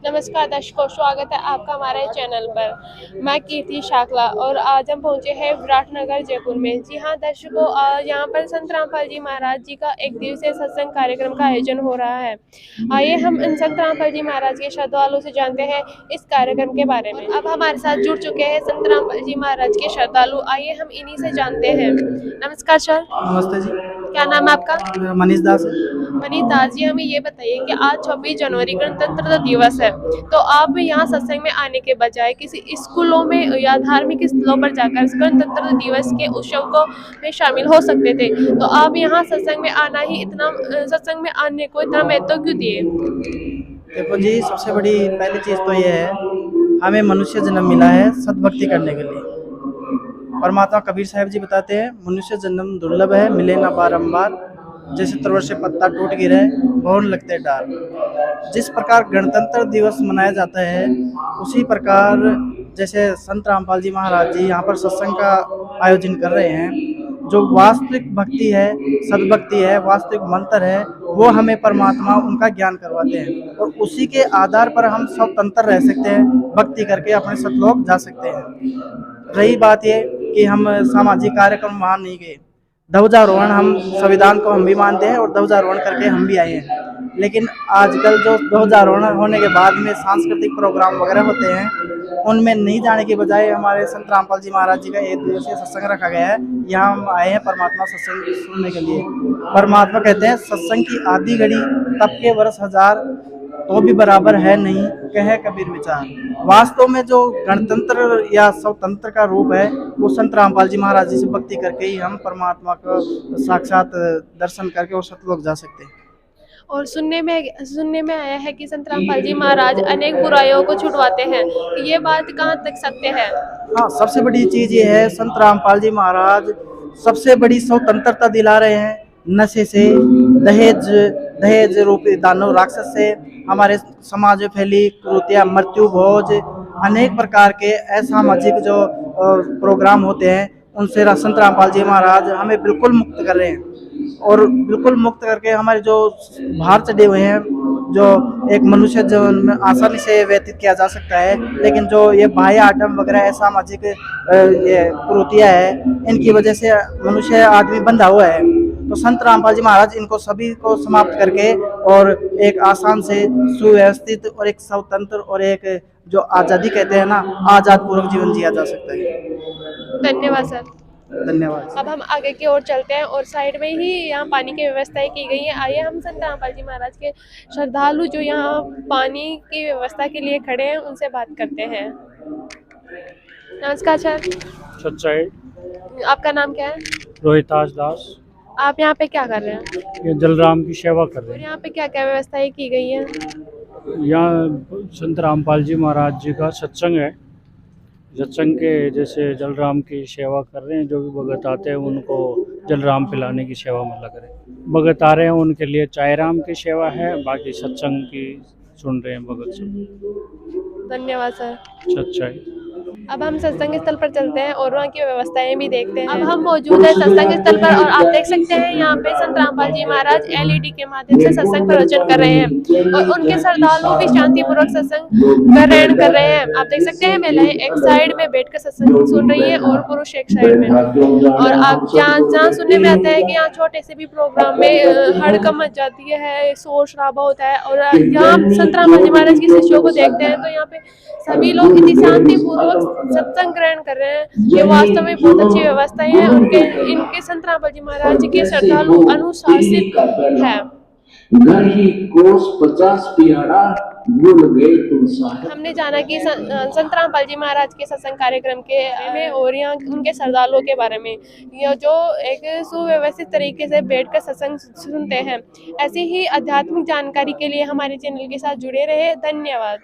नमस्कार दर्शकों, स्वागत है आपका हमारे चैनल पर। मैं कीर्ति शाकला और आज हम पहुंचे हैं विराटनगर जयपुर में। जी हाँ दर्शकों, यहाँ पर संत रामपाल जी महाराज जी का एक दिवसीय सत्संग कार्यक्रम का आयोजन हो रहा है। आइए हम इन संत रामपाल जी महाराज के श्रद्धालुओं से जानते हैं इस कार्यक्रम के बारे में। अब हमारे साथ जुड़ चुके हैं संत रामपाल जी महाराज के श्रद्धालु। आइए हम इन्हीं से जानते हैं। नमस्कार सर। नमस्ते जी। क्या नाम है आपका? मेरा मनीष दास है। मनीष दास जी, हमें ये बताइए कि आज 26 जनवरी गणतंत्र दिवस है, तो आप यहाँ सत्संग में आने के बजाय किसी स्कूलों में या धार्मिक स्थलों पर जाकर गणतंत्र दिवस के उत्सव को में शामिल हो सकते थे, तो आप यहाँ सत्संग में आना ही इतना सत्संग में आने को इतना महत्व क्यों दिए? देखो जी, सबसे बड़ी पहली चीज़ तो ये है, हमें मनुष्य जन्म मिला है सद्भक्ति करने के लिए। परमात्मा कबीर साहब जी बताते हैं, मनुष्य जन्म दुर्लभ है, मिले ना बारंबार, जैसे तरवर से पत्ता टूट गिरे बहुर लगते डार। जिस प्रकार गणतंत्र दिवस मनाया जाता है, उसी प्रकार जैसे संत रामपाल जी महाराज जी यहाँ पर सत्संग का आयोजन कर रहे हैं, जो वास्तविक भक्ति है, सद्भक्ति है, वास्तविक मंत्र है, वो हमें परमात्मा उनका ज्ञान करवाते हैं और उसी के आधार पर हम स्वतंत्र रह सकते हैं, भक्ति करके अपने सतलोक जा सकते हैं। रही बात ये कि हम सामाजिक कार्यक्रम वहाँ नहीं गए, ध्वजारोहण हम संविधान को हम भी मानते हैं और ध्वजारोहण करके हम भी आए हैं, लेकिन आजकल जो ध्वजारोहण होने के बाद में सांस्कृतिक प्रोग्राम वगैरह होते हैं, उनमें नहीं जाने के बजाय हमारे संत रामपाल जी महाराज जी का एक दिवसीय सत्संग रखा गया है। यहाँ हम आए हैं परमात्मा सत्संग सुनने के लिए। परमात्मा कहते हैं, सत्संग की आधी घड़ी तब के वर्ष हजार, तो भी बराबर है नहीं, कहे कबीर विचार। वास्तव में जो गणतंत्र या स्वतंत्र का रूप है, वो संत रामपाल जी महाराज जी से भक्ति करके ही हम परमात्मा को साक्षात दर्शन करके और सतलोक जा सकते हैं। और सुनने में आया है कि संत रामपाल जी महाराज अनेक बुराइयों को छुड़वाते हैं, ये बात कहाँ तक सत्य है? हाँ, सबसे बड़ी चीज़ ये है, संत रामपाल जी महाराज सबसे बड़ी स्वतंत्रता दिला रहे हैं। नशे से, दहेज दहेज रूपी दानव राक्षस से, हमारे समाज में फैली कुरीतियाँ, मृत्यु भोज, अनेक प्रकार के असामाजिक जो प्रोग्राम होते हैं, उनसे संत रामपाल जी महाराज हमें बिल्कुल मुक्त कर रहे हैं और बिल्कुल मुक्त करके हमारे जो भार चढ़े हुए हैं, जो एक मनुष्य जीवन में आसानी से व्यतीत किया जा सकता है, लेकिन जो ये बाह्य आटम वगैरह असामाजिक ये कुरीतियाँ है, इनकी वजह से मनुष्य आदमी बंधा हुआ है। तो संत रामपाल जी महाराज इनको सभी को समाप्त करके और एक आसान से सुव्यवस्थित और एक स्वतंत्र और एक जो आज़ादी कहते हैं ना, आज़ाद पूर्वक जीवन जिया जा सकता है। धन्यवाद सर। धन्यवाद। अब हम आगे की ओर चलते हैं और साइड में ही यहाँ पानी की व्यवस्थाएं की गई है। आइए हम संत रामपाल जी महाराज के श्रद्धालु जो यहाँ पानी की व्यवस्था के लिए खड़े हैं, उनसे बात करते हैं। नमस्कार सर। सच्चाई। आपका नाम क्या है? रोहिताज दास। आप यहाँ पे क्या कर रहे हैं? ये जलराम की सेवा कर और रहे यहाँ पे क्या क्या व्यवस्थाएं की गई हैं? हैं। यहाँ संत रामपाल जी महाराज जी का सत्संग है। सत्संग के जैसे जलराम की सेवा कर रहे हैं, जो भी भगत आते हैं उनको जलराम पिलाने की सेवा में लग रहे हैं। भगत आ रहे हैं उनके लिए चाय राम की सेवा है, बाकी सत्संग की सुन रहे हैं भगत सब। धन्यवाद सर। सच्चाई। अब हम सत्संग स्थल पर चलते हैं और वहाँ की व्यवस्थाएं भी देखते हैं। अब हम मौजूद है सत्संग स्थल पर और आप देख सकते हैं यहाँ पे संत रामपाल जी महाराज एलईडी के माध्यम से सत्संग प्रवचन कर रहे हैं और उनके श्रद्धालु भी शांतिपूर्वक सत्संग ग्रहण कर रहे हैं। आप देख सकते हैं, महिलाएं एक साइड में बैठकर सत्संग सुन रही है और पुरुष एक साइड में। और आप जहाँ सुनने में आता है कि यहाँ छोटे से भी प्रोग्राम में हड़कंप मच जाती है, शोर शराबा होता है, और यहाँ संत रामपाल जी महाराज के शिष्यों को देखते हैं तो यहाँ पे सभी लोग इतनी शांतिपूर्वक सत्संग ग्रहण कर रहे हैं। ये वास्तव में बहुत अच्छी व्यवस्थाएं हैं। इनके संत रामपाल जी महाराज जी के श्रद्धालु अनुशासित है। हमने जाना कि संत रामपाल जी महाराज के सत्संग कार्यक्रम के बारे में और यहाँ उनके श्रद्धालुओं के बारे में, यह जो एक सुव्यवस्थित तरीके से बैठकर सत्संग सुनते हैं। ऐसी ही आध्यात्मिक जानकारी के लिए हमारे चैनल के साथ जुड़े रहे। धन्यवाद।